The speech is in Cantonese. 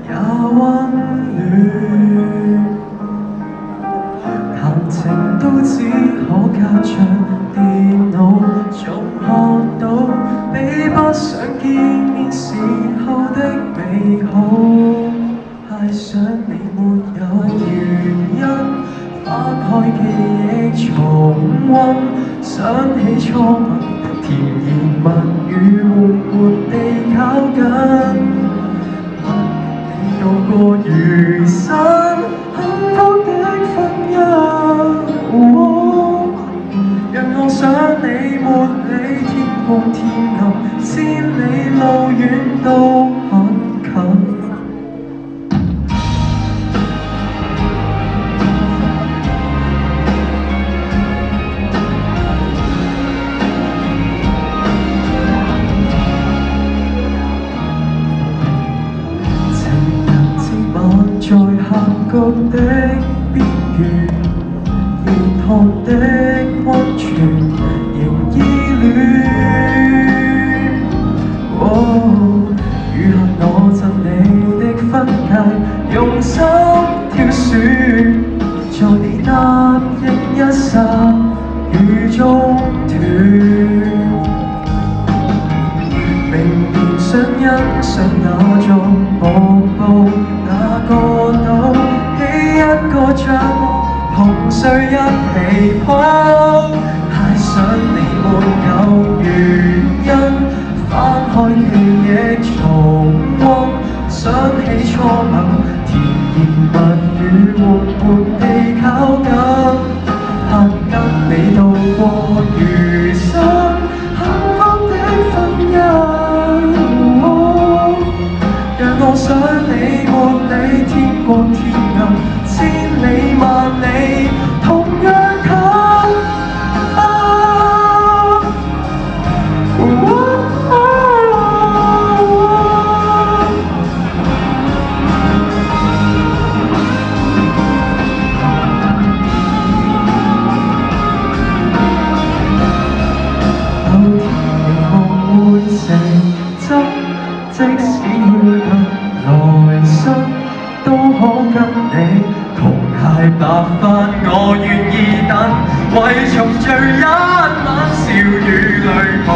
也溫暖。談情都只可隔着電腦，仲看到比不上見面時候的美好。愛上你沒有原因，翻開記憶重溫，想起初吻，甜言蜜語緩緩地靠近。你度過餘生幸福的婚姻，讓我想你沒理天光天暗，千里路遠都很近。在峽谷的邊緣，熱燙的溫泉仍依戀。餘下我贈你的婚戒，用心挑選，在你答應一剎雨中斷。明年想欣賞那座瀑布，那個島起一個帳幕，同睡一被鋪。太想你沒有原因，翻開記憶重溫，想起初吻，甜言蜜語緩緩地靠近，盼跟你度過餘生幸福的婚姻。讓我想你沒理天光天暗，千里萬里同樣近。有天明紅會成真，即使要等來生，都可跟你同偕白髮，我願意等，為重聚一晚笑與淚同。